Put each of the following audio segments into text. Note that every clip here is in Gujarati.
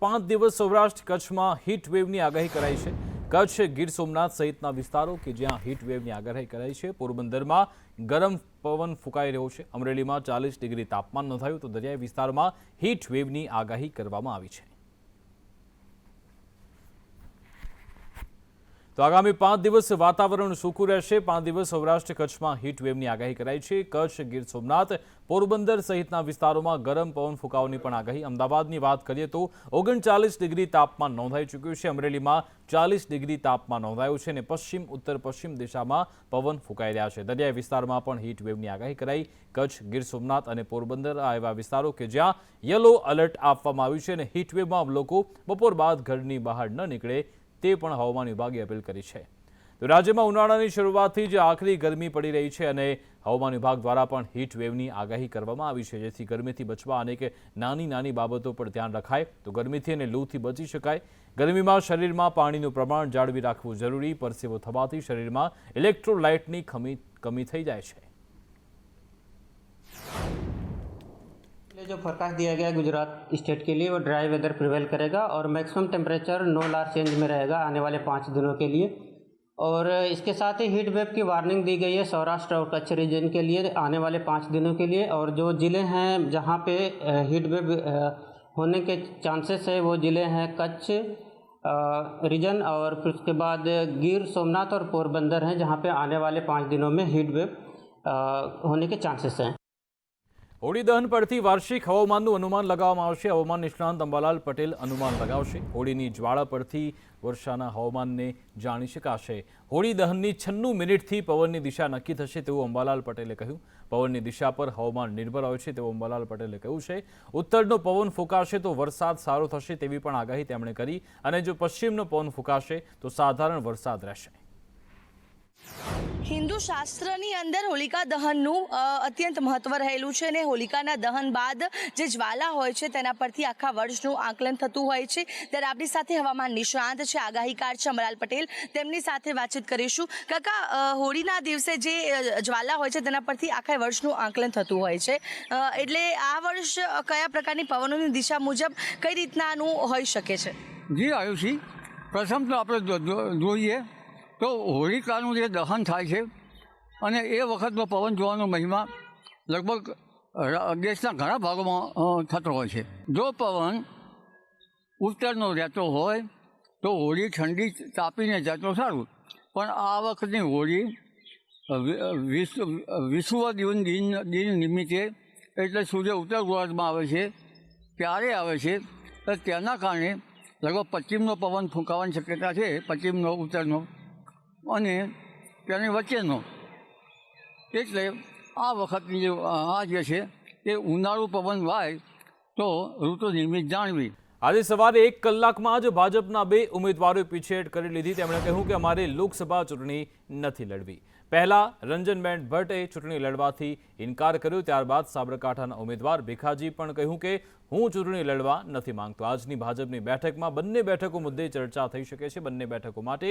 5 દિવસ સૌરાષ્ટ્ર કચ્છમાં હીટ વેવની આગાહી કરાઈ છે। કચ્છ, ગીર સોમનાથ સહિતના વિસ્તારો કે જ્યાં હીટ વેવની આગાહી કરાઈ છે। પોરબંદરમાં ગરમ પવન ફૂંકાઈ રહ્યો છે। અમરેલીમાં 40 ડિગ્રી તાપમાન નોંધાયું તો દરિયાઈ વિસ્તારમાં હીટ વેવની આગાહી કરવામાં આવી છે। તો આગામી 5 દિવસ વાતાવરણ સૂકું રહેશે। 5 દિવસ સૌરાષ્ટ્ર કચ્છમાં હીટ વેવની આગાહી કરાઈ છે। કચ્છ, ગીર સોમનાથ, પોરબંદર સહિતના વિસ્તારોમાં ગરમ પવન ફૂંકાવાની પણ આગાહી। અમદાવાદની વાત કરીએ તો 39 ડિગ્રી તાપમાન નોંધાઈ ચૂક્યું છે। અમરેલીમાં 40 ડિગ્રી તાપમાન નોંધાયું છે અને પશ્ચિમ ઉત્તર પશ્ચિમ દિશામાં પવન ફૂંકાઈ રહ્યા છે। દરિયાઈ વિસ્તારમાં પણ હીટ વેવની આગાહી કરાઈ। કચ્છ, ગીર સોમનાથ અને પોરબંદર આ એવા વિસ્તારો કે જ્યાં યલો એલર્ટ આપવામાં આવ્યું છે અને હીટ વેવમાં લોકો બપોર બાદ ઘરની બહાર ન નીકળે તે પણ હવામાન વિભાગે અપીલ કરી છે। તો રાજ્યમાં ઉનાળાની શરૂઆતથી જ આકરી ગરમી પડી રહી છે અને હવામાન વિભાગ દ્વારા પણ હીટ વેવની આગાહી કરવામાં આવી છે, જેથી ગરમીથી બચવા અનેક નાની બાબતો પર ધ્યાન રખાય તો ગરમીથી અને લૂથી બચી શકાય। ગરમીમાં શરીરમાં પાણીનું પ્રમાણ જાળવી રાખવું જરૂરી। પરસેવો થવાથી શરીરમાં ઇલેક્ટ્રોલાઇટની કમી થઈ જાય છે। जो फोरकास्ट दिया गया गुजरात स्टेट के लिए वो ड्राई वेदर प्रिवेल करेगा और maximum temperature no large change में रहेगा आने वाले 5 दिनों के लिए। और इसके साथ ही हीट वेव की वार्निंग दी गई है सौराष्ट्र और कच्छ रीजन के लिए आने वाले 5 दिनों के लिए। और जो ज़िले हैं जहाँ पे हीट वेव होने के चांसेस है वो ज़िले हैं कच्छ रीजन और फिर उसके बाद गिर सोमनाथ और पोरबंदर हैं, जहाँ पे आने वाले 5 दिनों में हीट वेव होने के चांसेस हैं। હોળી દહન પરથી વાર્ષિક હવામાનનું અનુમાન લગાવવામાં આવશે। હવામાન નિષ્ણાંત અંબાલાલ પટેલ અનુમાન લગાવશે। હોળીની જ્વાળા પરથી વર્ષાના હવામાનને જાણી શકાશે। હોળી દહનની 96 મિનિટથી પવનની દિશા નક્કી થશે તેવું અંબાલાલ પટેલે કહ્યું। પવનની દિશા પર હવામાન નિર્ભર હોય છે તેવું અંબાલાલ પટેલે કહ્યું છે। ઉત્તરનો પવન ફૂંકાશે તો વરસાદ સારો થશે તેવી પણ આગાહી તેમણે કરી અને જો પશ્ચિમનો પવન ફૂંકાશે તો સાધારણ વરસાદ રહેશે। હિન્દુ શાસ્ત્રની અંદર હોલિકા દહનનું અત્યંત મહત્વ રહેલું છે અને હોલિકાના દહન બાદ જે જ્વાલા હોય છે તેના પરથી આખા વર્ષનું આકલન થતું હોય છે। ત્યારે આપણી સાથે હવામાન નિષ્ણાંત છે, આગાહીકાર છે અંબાલાલ પટેલ, તેમની સાથે વાતચીત કરીશું। કાકા, હોળીના દિવસે જે જ્વાલા હોય છે તેના પરથી આખા વર્ષનું આકલન થતું હોય છે, એટલે આ વર્ષ કયા પ્રકારની પવનોની દિશા મુજબ કઈ રીતનાનું હોઈ શકે છે? જી આયુષી, પ્રથમ તો આપણે જોઈએ તો હોલિકાનું જે દહન થાય છે અને એ વખતનો પવન જોવાનો મહિમા લગભગ દેશના ઘણા ભાગોમાં થતો હોય છે। જો પવન ઉત્તરનો રહેતો હોય તો હોળી ઠંડી તાપીને જાય તો સારું, પણ આ વખતની હોળી વિશ્વ દિન નિમિત્તે એટલે સૂર્ય ઉત્તર ગોળાર્ધમાં આવે છે ત્યારે આવે છે, તો તેના કારણે લગભગ પશ્ચિમનો પવન ફૂંકાવાની શક્યતા છે, પશ્ચિમનો ઉત્તરનો અને તેની વચ્ચેનો। એટલે આ વખતની આ જે છે એ ઉનાળુ પવન વાય તો ઋતુ નિમિત્ત જાણવી। આજે સવારે 1 કલાકમાં જ ભાજપના 2 ઉમેદવારોએ પીછેહટ કરી લીધી। તેમણે કહ્યું કે અમારે લોકસભા ચૂંટણી નથી લડવી। પહેલા રંજનબેન ભટ્ટે ચૂંટણી લડવાથી ઇનકાર કર્યો, ત્યારબાદ સાબરકાંઠાના ઉમેદવાર ભીખાજી પણ કહ્યું કે હું ચૂંટણી લડવા નથી માંગતો। આજની ભાજપની બેઠકમાં બંને બેઠકો મુદ્દે ચર્ચા થઈ શકે છે। બંને બેઠકો માટે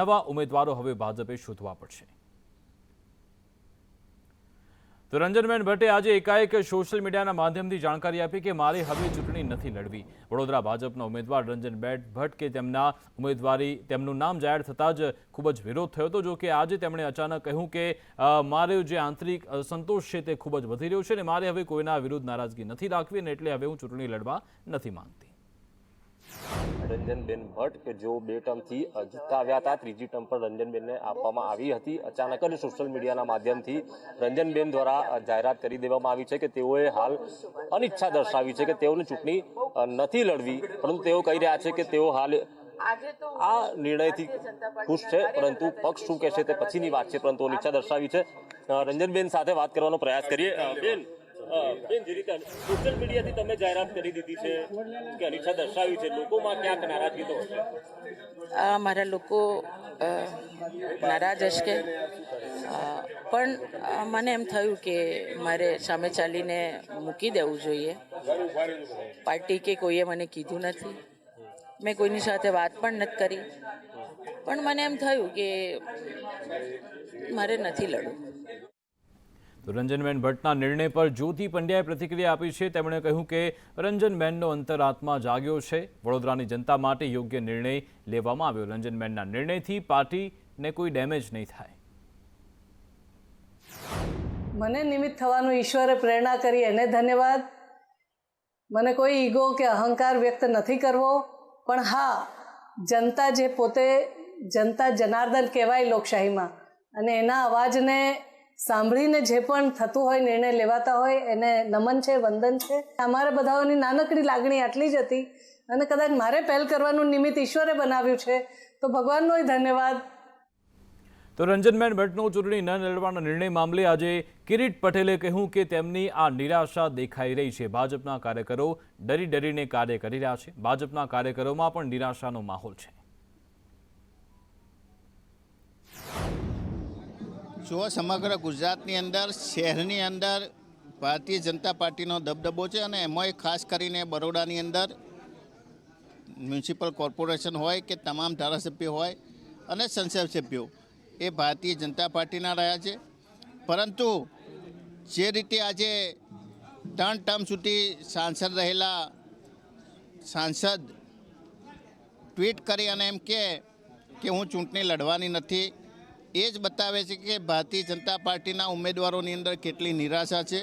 નવા ઉમેદવારો હવે ભાજપે શોધવા પડશે। તો રંજનબેન ભટ્ટે આજે એકાએક સોશિયલ મીડિયાના માધ્યમથી જાણકારી આપી કે મારે હવે ચૂંટણી નથી લડવી। વડોદરા ભાજપના ઉમેદવાર રંજનબેન ભટ્ટ કે તેમનું નામ જાહેર થતાં જ ખૂબ જ વિરોધ થયો હતો। જો કે આજે તેમણે અચાનક કહ્યું કે મારો જે આંતરિક અસંતોષ છે તે ખૂબ જ વધી રહ્યો છે અને મારે હવે કોઈના વિરુદ્ધ નારાજગી નથી રાખવી અને એટલે હવે હું ચૂંટણી લડવા નથી માંગતી। રંજનબેન ભટ્ટ કે જો 2 ટર્મથી જીતતા આવ્યા હતા, ત્રીજી ટર્મ પર રંજનબેનને આપવામાં આવી હતી। અચાનક જ સોશિયલ મીડિયાના માધ્યમથી રંજનબેન દ્વારા જાહેરાત કરી દેવામાં આવી છે કે તેઓએ હાલ અનિચ્છા દર્શાવી છે કે તેઓને ચૂંટણી નથી લડવી, પરંતુ તેઓ કહી રહ્યા છે કે તેઓ હાલ આ નિર્ણયથી ખુશ છે, પરંતુ પક્ષ શું કહેશે તે પછીની વાત છે, પરંતુ અનિચ્છા દર્શાવી છે। રંજનબેન સાથે વાત કરવાનો પ્રયાસ કરીએ। બેન, જે રીતે સોશિયલ મીડિયાથી તમે જાહેરાત કરી દીધી છે કે અનિચ્છા દર્શાવી છે, લોકોમાં ક્યાંક નારાજગી તો હશે? મારા લોકો નારાજ હશે, પણ મને એમ થયું કે મારે સામે ચાલીને મૂકી દેવું જોઈએ। પાર્ટી કે કોઈએ મને કીધું નથી, મેં કોઈની સાથે વાત પણ નથી કરી, પણ મને એમ થયું કે મારે નથી લડવું। તો રંજનબેન ભટ્ટના નિર્ણય પર જ્યોતિ પંડ્યાએ પ્રતિક્રિયા આપી છે। તેમણે કહ્યું કે રંજનબેનનો અંતરાત્મા જાગ્યો છે। વડોદરાની જનતા માટે યોગ્ય નિર્ણય લેવામાં આવ્યો। રંજનબેનના નિર્ણયથી પાર્ટીને કોઈ ડેમેજ નહીં થાય। મને નિમિત્ત થવાનું ઈશ્વરે પ્રેરણા કરી એને ધન્યવાદ। મને કોઈ ઈગો કે અહંકાર વ્યક્ત નથી કરવો, પણ હા, જનતા જે પોતે જનતા જનાર્દન કહેવાય લોકશાહીમાં, અને એના અવાજને સાંભળીને જે પણ થતું હોય, નિર્ણય લેવાતા હોય, એને નમન છે, વંદન છે। અમારા બધાઓની નાનકડી લાગણી આટલી જ હતી, અને કદાચ મારે પહેલ કરવાનું નિમિત્ત ઈશ્વરે બનાવ્યું છે, તો ભગવાનનોય ધન્યવાદ। તો રંજનબેન ભટ્ટનો ચૂંટણી ન લડવાના નિર્ણય મામલે આજે કિરીટ પટેલે કહ્યું કે તેમની આ નિરાશા દેખાઈ રહી છે। ભાજપના કાર્યકરો ડરી ડરીને કાર્ય કરી રહ્યા છે। ભાજપના કાર્યકરોમાં પણ નિરાશાનો માહોલ છે। જો સમગ્ર ગુજરાતની અંદર, શહેરની અંદર ભારતીય જનતા પાર્ટીનો દબદબો છે, અને એમાંય ખાસ કરીને બરોડાની અંદર મ્યુનિસિપલ કોર્પોરેશન હોય કે તમામ ધારાસભ્યો હોય અને સંસદ સભ્યો એ ભારતીય જનતા પાર્ટીના રહ્યા છે। પરંતુ જે રીતે આજે 3 ટર્મ સુધી સાંસદ રહેલા સાંસદ ટ્વીટ કરી અને એમ કે હું ચૂંટણી લડવાની નથી, એ જ બતાવે છે કે ભારતીય જનતા પાર્ટીના ઉમેદવારોની અંદર કેટલી નિરાશા છે।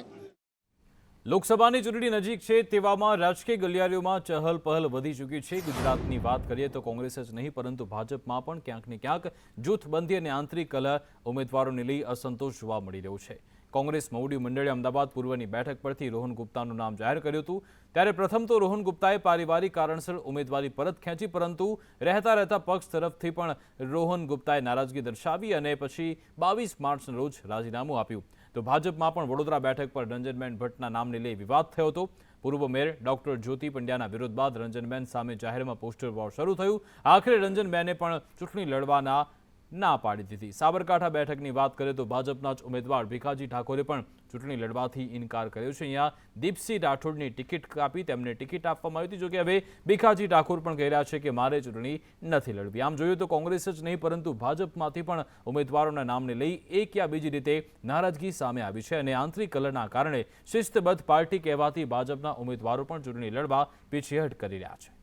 લોકસભાની ચૂંટણી નજીક છે, તેવામાં રાજકીય ગલિયારીઓમાં ચહલ પહલ વધી ચૂકી છે। ગુજરાતની વાત કરીએ તો કોંગ્રેસ જ નહીં પરંતુ ભાજપમાં પણ ક્યાંક ને ક્યાંક જૂથબંધી અને આંતરિક કલહ ઉમેદવારોને લઈ અસંતોષ જોવા મળી રહ્યો છે। કોંગ્રેસ મહુડી મંડળે અમદાવાદ પૂર્વની બેઠક પરથી રોહન ગુપ્તાનું નામ જાહેર કર્યું હતું। ત્યારે પ્રથમ તો રોહન ગુપ્તાએ પારિવારિક કારણસર ઉમેદવારી પરત ખેંચી, પરંતુ રહેતા પક્ષ તરફથી પણ રોહન ગુપ્તાએ નારાજગી દર્શાવી અને પછી 22 માર્ચના રોજ રાજીનામું આપ્યું। તો ભાજપમાં પણ વડોદરા બેઠક પર રંજનબેન ભટ્ટના નામને લઈ વિવાદ થયો હતો। પૂર્વ મેયર ડોક્ટર જ્યોતિ પંડ્યાના વિરોધ બાદ રંજનબેન સામે જાહેરમાં પોસ્ટર વોર શરૂ થયું। આખરે રંજનબેને પણ ચૂંટણી લડવાના ના પાડી દીધી। સાબરકાંઠા બેઠકની વાત કરીએ તો ભાજપના જ ઉમેદવાર ભીખાજી ઠાકોરે પણ ચૂંટણી લડવાથી ઇનકાર કર્યો છે। અહીંયા દીપસિંહ રાઠોડની ટિકિટ કાપી તેમને ટિકિટ આપવામાં આવી હતી। જોકે હવે ભીખાજી ઠાકોર પણ કહી રહ્યા છે કે મારે ચૂંટણી નથી લડવી। આમ જોઈએ તો કોંગ્રેસ જ નહીં પરંતુ ભાજપમાંથી પણ ઉમેદવારોના નામને લઈ એક યા બીજી રીતે નારાજગી સામે આવી છે, અને આંતરિક કલહના કારણે શિસ્તબદ્ધ પાર્ટી કહેવાતી ભાજપના ઉમેદવારો પણ ચૂંટણી લડવા પીછેહટ કરી રહ્યા છે।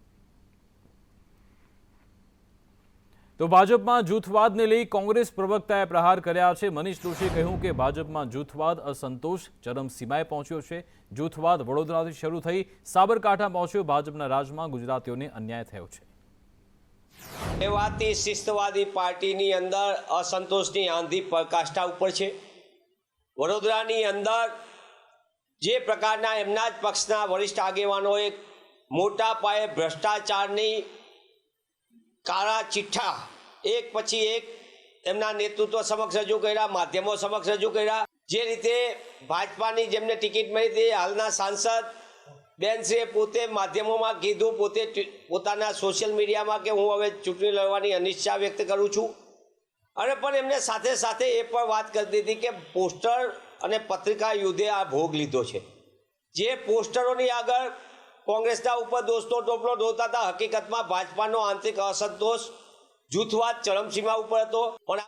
તો ભાજપમાં જૂથવાદને લઈ કોંગ્રેસ પ્રવક્તાએ પ્રહાર કર્યા છે। મનીષ દોશીએ કહ્યું કે ભાજપમાં જૂથવાદ અસંતોષ ચરમસીમાએ પહોંચ્યો છે। જૂથવાદ વડોદરાથી શરૂ થઈ સાબરકાંઠા પહોંચ્યો। ભાજપના રાજમાં ગુજરાતીઓને અન્યાય થયો છે। કહેવાતી શિસ્તવાદી પાર્ટીની અંદર અસંતોષની આંધી પરાકાષ્ઠા ઉપર છે। વડોદરાની અંદર જે પ્રકારના એમના જ પક્ષના વરિષ્ઠ આગેવાનોએ મોટા પાયે ભ્રષ્ટાચારની કાળા ચિઠ્ઠા એક પછી એક એમના નેતૃત્વ સમક્ષ રજૂ કર્યા, માધ્યમો સમક્ષ રજૂ કર્યા। જે રીતે ભાજપાની જેમને ટિકિટ મળી હતી હાલના સાંસદ બેનશ્રીએ પોતે માધ્યમોમાં કીધું, પોતે પોતાના સોશિયલ મીડિયામાં કે હું હવે ચૂંટણી લડવાની અનિચ્છા વ્યક્ત કરું છું, અને પણ એમને સાથે સાથે એ પણ વાત કરી હતી કે પોસ્ટર અને પત્રિકા યુદ્ધે આ ભોગ લીધો છે। જે પોસ્ટરોની આગળ કોંગ્રેસના ઉપર દોષનો ટોપલો ઢોળતા હતા, હકીકતમાં ભાજપાનો આંતરિક અસંતોષ જૂથવાદ ચરમસીમા ઉપર હતો। પણ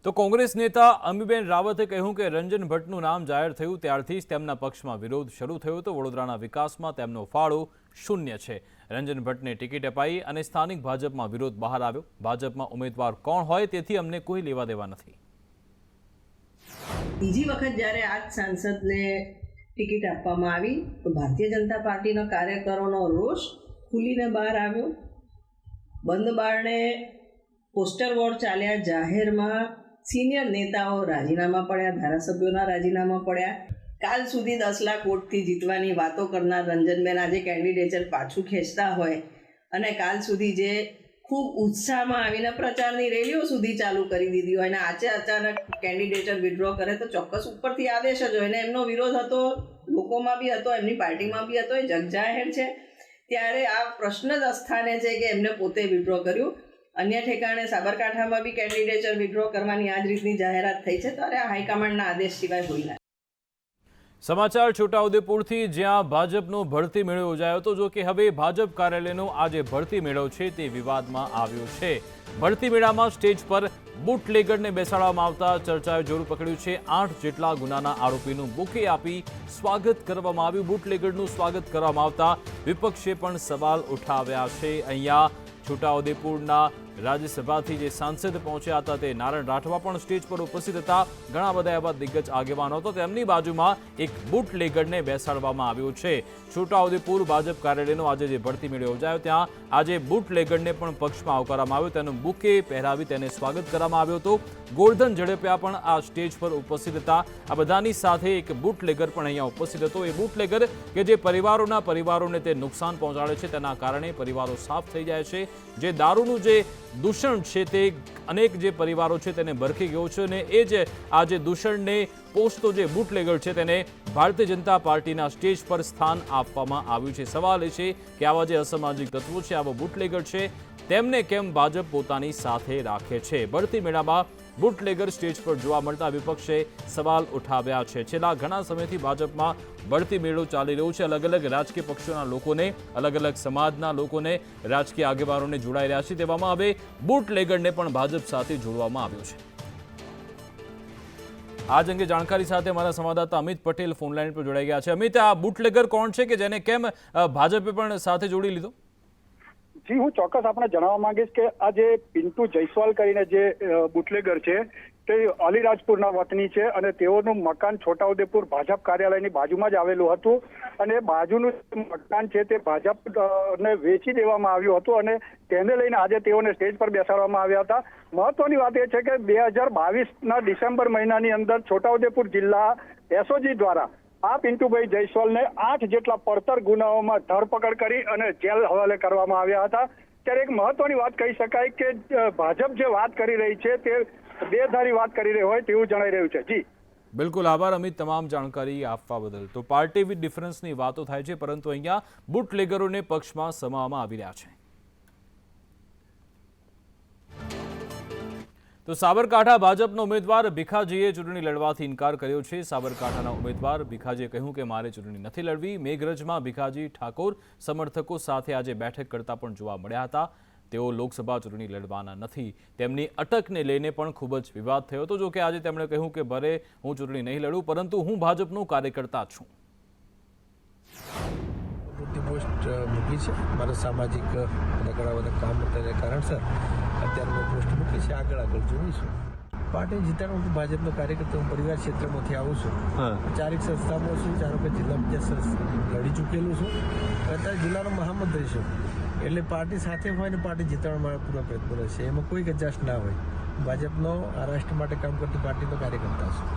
તો કોંગ્રેસ નેતા અમીબેન રાવતે કહ્યું કે રંજન ભટ્ટનું નામ જાહેર થયું ત્યારથી જ તેમના પક્ષમાં વિરોધ શરૂ થયો હતો। વડોદરાના વિકાસમાં તેમનો ફાળો શૂન્ય છે। રંજન ભટ્ટને ટિકિટ અપાઈ અને સ્થાનિક ભાજપમાં વિરોધ બહાર આવ્યો। ભાજપમાં ઉમેદવાર કોણ હોય તેથી અમને કોઈ લેવા દેવા નથી। બીજી વખત જ્યારે આ જ સાંસદને ટિકિટ આપવામાં આવી તો ભારતીય જનતા પાર્ટીના કાર્યકરોનો રોષ ખુલીને બહાર આવ્યો। બંધ બારણે પોસ્ટર વોર ચાલ્યા। જાહેરમાં સિનિયર નેતાઓ રાજીનામા પડ્યા, ધારાસભ્યોના રાજીનામા પડ્યા। કાલ સુધી 10 લાખ વોટથી જીતવાની વાતો કરનાર રંજનબેન આજે કેન્ડિડેચર પાછું ખેંચતા હોય અને કાલ સુધી જે ખૂબ ઉત્સાહમાં આવીને પ્રચારની રેલીઓ સુધી ચાલુ કરી દીધી હોય અને આજે અચાનક કેન્ડિડેચર વિડ્રો કરે તો ચોક્કસ ઉપરથી આદેશ જ હોય ને એમનો વિરોધ હતો, લોકોમાં બી હતો, એમની પાર્ટીમાં બી હતો, એ જગજાહેર છે। ત્યારે આ પ્રશ્ન જ અસ્થાને છે કે એમને પોતે વિડ્રો કર્યું। અન્ય ઠેકાણે સાબરકાંઠામાં બી કેન્ડિડેચર વિડ્રો કરવાની આ જ રીતની જાહેરાત થઈ છે, ત્યારે આ હાઈકમાન્ડના આદેશ સિવાય હોય ના। સમાચાર છોટાઉદેપુરથી, જ્યાં ભાજપનો ભરતી મેળો યોજાયો હતો। જો કે હવે ભાજપ કાર્યાલયનો આ જે ભરતી મેળો છે તે વિવાદમાં આવ્યો છે। ભરતી મેળામાં સ્ટેજ પર બુટલેગરને બેસાડવામાં આવતા ચર્ચાએ જોર પકડ્યું છે. 8 જેટલા ગુનાના આરોપીનું બુકે આપી સ્વાગત કરવામાં આવ્યું. બુટલેગરનું સ્વાગત કરવામાં આવતા વિપક્ષે પણ સવાલ ઉઠાવ્યા છે. અહીંયા છોટાઉદેપુરના રાજ્યસભાથી જે સાંસદ પહોંચ્યા હતા તે નારાયણ રાઠવા પણ સ્ટેજ પર ઉપસ્થિત હતા. ઘણા બધા એવા દિગ્ગજ આગેવાનો હતા. તેમની બાજુમાં એક બુટલેગરને બેસાડવામાં આવ્યો છે. છોટાઉદેપુર ભાજપ કાર્યાલયનો આજે જે ભરતી મેળો યોજાયો ત્યાં આજે બુટલેગરને પણ પક્ષમાં આવકારવામાં આવ્યો. તેનું બુકે પહેરાવી તેને સ્વાગત કરવામાં આવ્યો હતો. ગોરધન ઝડપિયા પણ આ સ્ટેજ પર ઉપસ્થિત હતા. આ બધાની સાથે એક બુટલેગર પણ અહીંયા ઉપસ્થિત હતો. એ બુટલેગર કે જે પરિવારોને તે નુકસાન પહોંચાડે છે, તેના કારણે પરિવારો સાફ થઈ જાય છે. જે દારૂનું જે દૂષણ છે તે અનેક જે પરિવારો છે તેને ભરખી ગયો છે અને એ જ આ જે દૂષણને પોષતો જે બુટલેગર છે તેને ભારતીય જનતા પાર્ટીના સ્ટેજ પર સ્થાન આપવામાં આવ્યું છે. સવાલ એ છે કે આવા જે અસામાજિક તત્વો છે, આવા બુટલેગર છે, તેમને કેમ ભાજપ પોતાની સાથે રાખે છે? ભરતી મેળામાં બુટલેગર સ્ટેજ પર જોવા મળતા વિપક્ષે સવાલ ઉઠાવ્યા છે. છેલ્લા ઘણા સમયથી ભાજપમાં ભરતી મેળો ચાલી રહ્યો છે. અલગ અલગ રાજકીય પક્ષોના લોકોને, અલગ અલગ સમાજના લોકોને, રાજકીય આગેવાનોને જોડાઈ રહ્યા છે. તેવામાં હવે બુટલેગરને પણ ભાજપ સાથે જોડવામાં આવ્યો છે. આ અંગે જાણકારી સાથે અમારા સંવાદદાતા અમિત પટેલ ફોનલાઈન પર જોડાઈ ગયા છે. અમિત, આ બુટલેગર કોણ છે કે જેને કેમ ભાજપે પણ સાથે જોડી લીધો? જી, હું ચોક્કસ આપણે જણાવવા માંગીશ કે આ જે પિન્ટુ જયસ્વાલ કરીને જે બુટલેગર છે તે અલીરાજપુરના વતની છે અને તેઓનું મકાન છોટાઉદેપુર ભાજપ કાર્યાલયની બાજુમાં જ આવેલું હતું અને બાજુનું મકાન છે તે ભાજપને વેચી દેવામાં આવ્યું હતું અને તેને લઈને આજે તેઓને સ્ટેજ પર બેસાડવામાં આવ્યા હતા. મહત્વની વાત એ છે કે 2022ના ડિસેમ્બર મહિનાની અંદર છોટાઉદેપુર જિલ્લા એસઓજી દ્વારા આ પિન્ટુભાઈ જયસ્વાલને 8 જેટલા પડતર ગુનાઓમાં ધરપકડ કરી અને જેલ હવાલે કરવામાં આવ્યા હતા. ત્યારે એક મહત્વની વાત કહી શકાય કે ભાજપ જે વાત કરી રહી છે તે બેધારી વાત કરી રહી હોય તેવું જણાઈ રહ્યું છે. જી બિલકુલ, આભાર અમિત તમામ જાણકારી આપવા બદલ. તો પાર્ટી વિથ ડિફરન્સની વાતો થાય છે, પરંતુ અહીંયા બુટલેગરોને પક્ષમાં સમાવવામાં આવી રહ્યા છે. તો સાબરકાંઠા ભાજપનો ઉમેદવાર ભીખાજીએ ચૂંટણી લડવાથી ઇનકાર કર્યો છે. સાબરકાંઠાના ઉમેદવાર ભીખાજીએ કહ્યું કે મારે ચૂંટણી નથી લડવી. મેઘરજમાં ભીખાજી ઠાકોર સમર્થકો સાથે આજે બેઠક કરતા પણ જોવા મળ્યા હતા. તેઓ લોકસભા ચૂંટણી લડવાના નથી. તેમની અટકને લઈને પણ ખૂબ જ વિવાદ થયો હતો. જો કે આજે તેમણે કહ્યું કે ભલે હું ચૂંટણી નહીં લડું, પરંતુ હું ભાજપનો કાર્યકર્તા છું. પોસ્ટ મૂકી છે મારા સામાજિક અને ઘણા બધા કામ કારણસર અત્યારે મેં પોસ્ટ મૂકી છે. આગળ જોઈશું. પાર્ટી જીતાડું હું ભાજપનો કાર્યકર્તા, હું પરિવાર ક્ષેત્રમાંથી આવું છું. 4 સંસ્થામાં છું, 4 જિલ્લા લડી ચૂકેલું છું. અત્યારે જિલ્લાનો મહામંત્રી છું. એટલે પાર્ટી સાથે હોય ને પાર્ટી જીતાડવા માટે પૂરા પ્રયત્ન રહેશે. એમાં કોઈ ગજાશ ના હોય. ભાજપનો આ રાષ્ટ્ર માટે કામ કરતી પાર્ટીનો કાર્યકર્તા છું.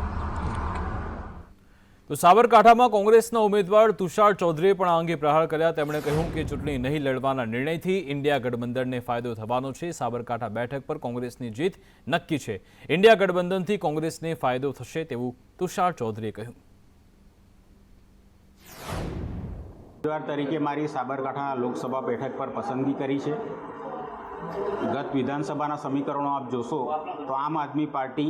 તો સાબરકાંઠામાં કોંગ્રેસના ઉમેદવાર તુષાર ચૌધરીએ પણ આ અંગે પ્રહાર કર્યા. તેમણે કહ્યું કે ચૂંટણી નહીં લડવાના નિર્ણયથી ઇન્ડિયા ગઠબંધનને ફાયદો થવાનો છે. સાબરકાંઠા બેઠક પર કોંગ્રેસની જીત નક્કી છે. ઇન્ડિયા ગઠબંધનથી કોંગ્રેસને ફાયદો થશે તેવું તુષાર ચૌધરીએ કહ્યું. ઉમેદવાર તરીકે મારી સાબરકાંઠા લોકસભા બેઠક પર પસંદગી કરી છે. ગત વિધાનસભાના સમીકરણો આપ જોશો તો આમ આદમી પાર્ટી,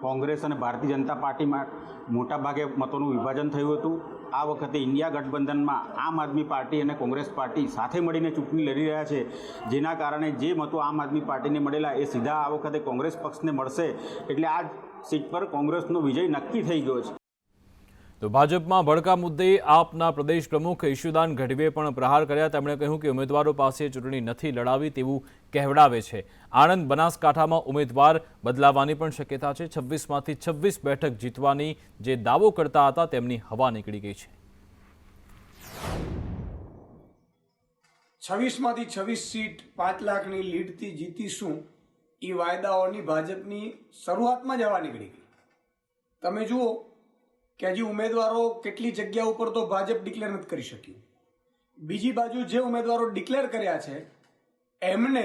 કોંગ્રેસ અને ભારતીય જનતા પાર્ટીમાં મોટાભાગે મતોનું વિભાજન થયું હતું. આ વખતે ઇન્ડિયા ગઠબંધનમાં આમ આદમી પાર્ટી અને કોંગ્રેસ પાર્ટી સાથે મળીને ચૂંટણી લડી રહ્યા છે. જેના કારણે જે મતો આમ આદમી પાર્ટીને મળેલા એ સીધા આ વખતે કોંગ્રેસ પક્ષને મળશે. એટલે આ સીટ પર કોંગ્રેસનો વિજય નક્કી થઈ ગયો છે. તો ભાજપમાં ભડકા મુદ્દે આપના પ્રદેશ પ્રમુખ ઈશુદાન ગઢવીએ પણ પ્રહાર કર્યા. તેમણે કહ્યું કે ઉમેદવારો પાસે ચૂંટણી નથી લડાવી તેવું કહેવડાવે છે. આણંદ બનાસકાંઠામાં ઉમેદવાર બદલાવાની પણ શક્યતા છે. 26માંથી 26 બેઠક જીતવાની જે દાવો કરતા હતા તેમની હવા નીકળી ગઈ છે. 26માંથી 26 સીટ 5 લાખની લીડથી જીતીશું એ વાયદાઓની ભાજપની શરૂઆતમાં જ હવા નીકળી ગઈ. તમે જુઓ કે હજી ઉમેદવારો કેટલી જગ્યા ઉપર તો ભાજપ ડિક્લેર નથી કરી શક્યું. બીજી બાજુ જે ઉમેદવારો ડિક્લેર કર્યા છે એમને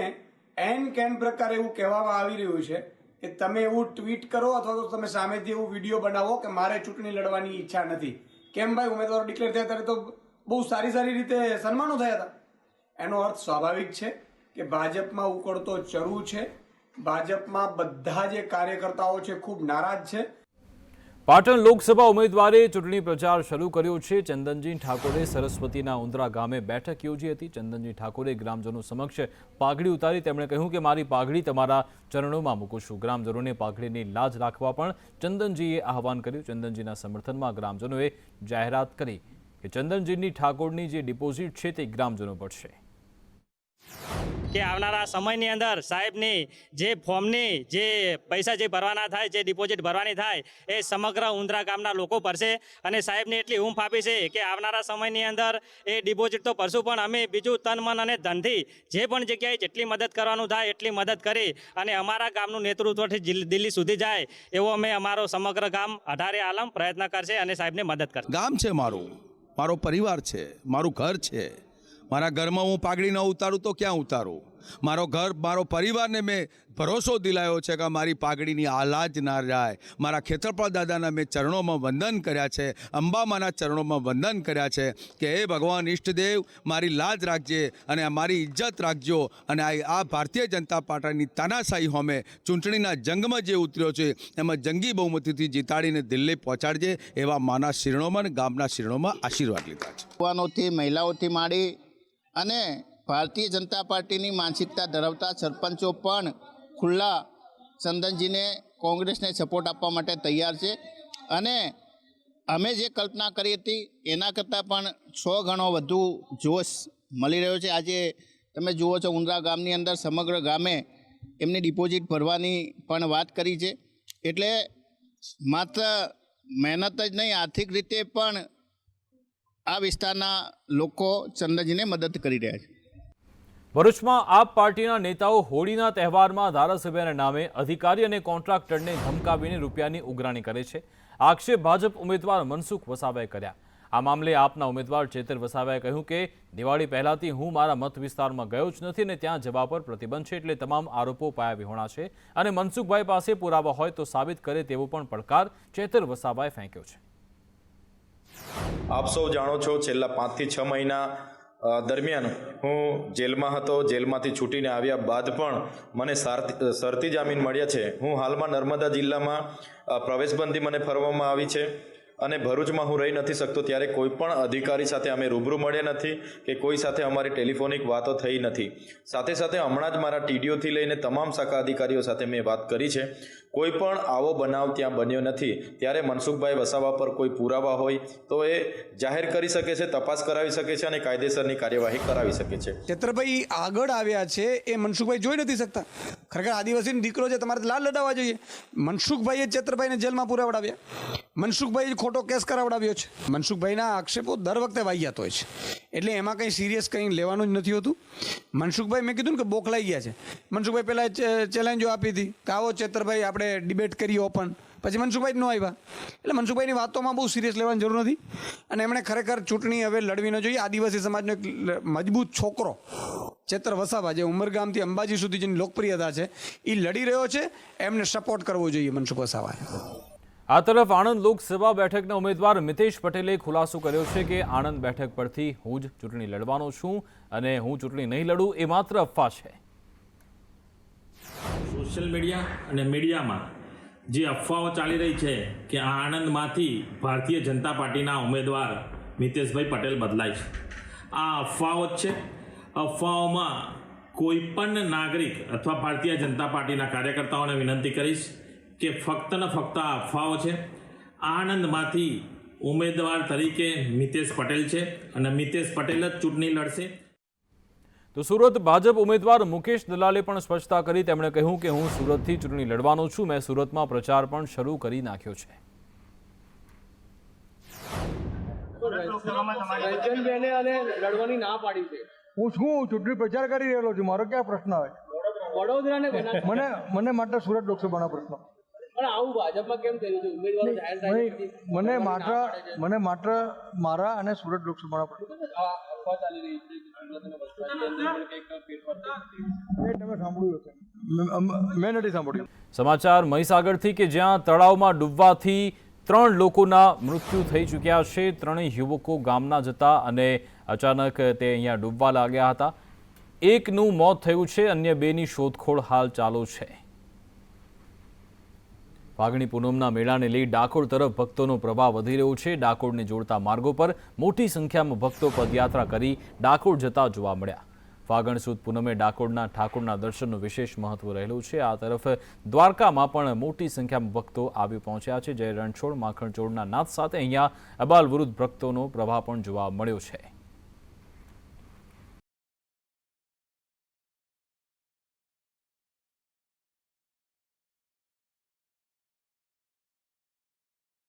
એન કેન પ્રકારે એવું કહેવામાં આવી રહ્યું છે કે તમે એવું ટ્વીટ કરો અથવા તો તમે સામેથી એવું વિડીયો બનાવો કે મારે ચૂંટણી લડવાની ઈચ્છા નથી. કેમ ભાઈ, ઉમેદવારો ડિક્લેર થયા ત્યારે તો બહુ સારી રીતે સન્માનો થયા હતા. એનો અર્થ સ્વાભાવિક છે કે ભાજપમાં ઉકળતો ચરુ છે. ભાજપમાં બધા જે કાર્યકર્તાઓ છે ખૂબ નારાજ છે. પાટણ લોકસભા ઉમેદવારે ચૂંટણી પ્રચાર શરૂ કર્યો છે। ચંદનજી ઠાકોરે સરસ્વતીના ઉંદરા ગામે બેઠક યોજી હતી। ચંદનજી ઠાકોરે ગ્રામજનો સમક્ષ પાઘડી ઉતારી તેમણે કહ્યું કે મારી પાઘડી તમારા ચરણોમાં મૂકું છું। ગ્રામજનોને પાઘડીની લાજ રાખવા પણ ચંદનજીએ આહવાન કર્યું। ચંદનજીના સમર્થનમાં ગ્રામજનોએ જાહેરાત કરી કે ચંદનજીની ઠાકોરની જે ડિપોઝિટ છે તે ગ્રામજનો ભરશે। કે આવનારા સમયની અંદર સાહેબની જે ફોર્મની જે પૈસા જે ભરવાના થાય, જે ડિપોઝિટ ભરવાની થાય એ સમગ્ર ઉંદરા ગામના લોકો ભરશે। અને સાહેબને એટલી ઊંફ આપી છે કે આવનારા સમયની અંદર એ ડિપોઝિટ તો ભરશું, પણ અમે બીજું તન મન અને ધનથી જે પણ જગ્યાએ જેટલી મદદ કરવાનું થાય એટલી મદદ કરી અને અમારા ગામનું નેતૃત્વથી દિલ્હી સુધી જાય એવો અમે અમારો સમગ્ર ગામ 18 આલમ પ્રયત્ન કરશે અને સાહેબને મદદ કરશે। ગામ છે મારું, મારો પરિવાર છે, મારું ઘર છે। મારા ઘરમાં હું પાઘડી ન ઉતારું તો ક્યાં ઉતારું? મારો ઘર, મારો પરિવારને મેં ભરોસો દિલાયો છે કે મારી પાઘડીની આલાજ ના જાય। મારા ખેતરપાળ દાદાના મેં ચરણોમાં વંદન કર્યા છે, અંબામાના ચરણોમાં વંદન કર્યા છે કે હે ભગવાન ઈષ્ટદેવ મારી લાજ રાખજે અને મારી ઇજ્જત રાખજો। અને આ ભારતીય જનતા પાર્ટીની તાનાશાહી હોમે ચૂંટણીના જંગમાં જે ઉતર્યો છે એમાં જંગી બહુમતીથી જીતાડીને દિલ્હી પહોંચાડજે એવા માના શિરણોમાં અને ગામના શિરણોમાં આશીર્વાદ લીધા છે। યુવાનોથી, મહિલાઓથી માંડી અને ભારતીય જનતા પાર્ટીની માનસિકતા ધરાવતા સરપંચો પણ ખુલ્લા ચંદનજીને, કોંગ્રેસને સપોર્ટ આપવા માટે તૈયાર છે। અને અમે જે કલ્પના કરી હતી એના કરતાં પણ 100 ગણો વધુ જોશ મળી રહ્યો છે। આજે તમે જુઓ છો ઉંદરા ગામની અંદર સમગ્ર ગામે એમની ડિપોઝિટ ભરવાની પણ વાત કરી છે। એટલે માત્ર મહેનત જ નહીં, આર્થિક રીતે પણ આ વિસ્તારના લોકો ચંદનજીને મદદ કરી રહ્યા છે। ભરૂચમાં આપ પાર્ટીના નેતાઓ હોળીના તહેવારમાં ધારાસભ્યના નામે અધિકારી અને કોન્ટ્રાક્ટરને ધમકાવીને રૂપિયાની ઉઘરાણી કરે છે। આક્ષેપ ભાજપ ઉમેદવાર મનસુખ વસાવાએ કર્યા। આ મામલે આપના ઉમેદવાર ચેતર વસાવાએ કહ્યું કે દિવાળી પહેલાથી હું મારા મત વિસ્તારમાં ગયો જ નથી અને ત્યાં જવા પર પ્રતિબંધ છે, એટલે તમામ આરોપો પાયાવિહોણા છે અને મનસુખભાઈ પાસે પુરાવા હોય તો સાબિત કરે તેવો પણ પડકાર ચેતર વસાવાએ ફેંક્યો છે। આપ સૌ જાણો છો છેલ્લા 5 થી 6 મહિના દરમિયાન હું જેલમાં હતો। જેલમાંથી છૂટીને આવ્યા બાદ પણ મને શરતી જામીન મળ્યા છે। હું હાલમાં નર્મદા જિલ્લામાં પ્રવેશબંધી મને ફરવામાં આવી છે અને ભરૂચમાં હું રહી નથી શકતો, ત્યારે કોઈ પણ અધિકારી સાથે અમે રૂબરૂ મળ્યા નથી કે કોઈ સાથે અમારી ટેલિફોનિક વાતો થઈ નથી। સાથે સાથે હમણાં જ મારા ટીડીઓથી લઈને તમામ શાખા અધિકારીઓ સાથે મેં વાત કરી છે। કોઈ પણ આવો બનાવ ત્યાં બન્યો નથી। ત્યારે મનસુખભાઈ વસાવા પર કોઈ પુરાવા હોય તો એ જાહેર કરી શકે છે, તપાસ કરાવી શકે છે અને કાયદેસરની કાર્યવાહી કરાવી શકે છે। ચેતરભાઈ આગળ આવ્યા છે એ મનસુખભાઈ જોઈ નથી શકતા। ખરેખર આદિવાસીનો દીકરો છે, તમારે લાલ લડાવવા જોઈએ। મનસુખભાઈએ ચેતરભાઈને જેલમાં પુરાવડાવ્યા, મનસુખભાઈ ખોટો કેસ કરાવડાવ્યો છે। મનસુખભાઈના આક્ષેપો દર વખતે વાહિયાત હોય છે, એટલે એમાં કંઈ સિરિયસ કંઈ લેવાનું જ નથી હોતું। મનસુખભાઈ, મેં કીધું ને કે બોખલાઈ ગયા છે। મનસુખભાઈ પહેલાં ચેલેન્જો આપી હતી કે આવો ચેતરભાઈ આપણે ડિબેટ કરીએ ઓપન, પછી મનસુખભાઈ જ ન આવ્યા। એટલે મનસુખભાઈની વાતોમાં બહુ સિરિયસ લેવાની જરૂર નથી અને એમણે ખરેખર ચૂંટણી હવે લડવી ન જોઈએ। આદિવાસી સમાજનો એક મજબૂત છોકરો ચેતર વસાવા, જે ઉમરગામથી અંબાજી સુધી જેની લોકપ્રિયતા છે, એ લડી રહ્યો છે, એમને સપોર્ટ કરવો જોઈએ મનસુખ વસાવાએ। આ તરફ આણંદ લોકસભા બેઠકના ઉમેદવાર મિતેશ પટેલે ખુલાસો કર્યો છે કે આણંદ બેઠક પરથી હું જ ચૂંટણી લડવાનો છું અને હું ચૂંટણી નહીં લડું એ માત્ર અફવા છે। સોશિયલ મીડિયા અને મીડિયામાં જે અફવાઓ ચાલી રહી છે કે આણંદમાંથી ભારતીય જનતા પાર્ટીના ઉમેદવાર મિતેશભાઈ પટેલ બદલાય છે, આ અફવાઓ જ છે। અફવાઓમાં કોઈ પણ નાગરિક અથવા ભારતીય જનતા પાર્ટીના કાર્યકર્તાઓને વિનંતી કરીશ કે ફક્ત ને ફક્ત આ અફવાઓ છે। આણંદમાંથી ઉમેદવાર તરીકે મિતેશ પટેલ છે અને મિતેશ પટેલ જ ચૂંટણી લડશે। તો સુરત ભાજપ ઉમેદવાર મુકેશ દલાલે પણ સ્પષ્ટતા કરી। તેમણે કહ્યું કે હું સુરતથી ચૂંટણી લડવાનો છું, મેં સુરતમાં પ્રચાર પણ શરૂ કરી નાખ્યો છે। લડવાની ના પાડી છે, હું શું ચૂંટણી પ્રચાર કરી રહેલો છું, મારો ક્યાં પ્રશ્ન આવે? મને માત્ર સુરત લોકસભાનો પ્રશ્ન। આવું ભાજપમાં કેમ થયું છે? ઉમેદવારો જાહેર મને માત્ર મારા અને સુરત લોકસભાનો પ્રશ્ન। મેં નથી સાંભળ્યું। સમાચાર મહીસાગરથી કે જ્યાં તળાવમાં ડૂબવાથી 3 લોકોના મૃત્યુ થઈ ચૂક્યા છે। 3 યુવકો ગામના જતા અને અચાનક તે અહીંયા ડૂબવા લાગ્યા હતા। એકનું મોત થયું છે, અન્ય 2ની શોધખોળ હાલ ચાલુ છે। ફાગણી પૂનમના મેળાને લઈ ડાકોર તરફ ભક્તોનો પ્રવાહ વધી રહ્યો છે। ડાકોરને જોડતા માર્ગો પર મોટી સંખ્યામાં ભક્તો પદયાત્રા કરી ડાકોર જતા જોવા મળ્યા। ફાગણ સુદ પૂનમે ડાકોરના ઠાકોરના દર્શનનું વિશેષ મહત્વ રહેલું છે। આ તરફ દ્વારકામાં પણ મોટી સંખ્યામાં ભક્તો આવી પહોંચ્યા છે। જય રણછોડ માખણચોડના નાદ સાથે અહીંયા અબાલ વૃદ્ધ ભક્તોનો પ્રવાહ પણ જોવા મળ્યો છે।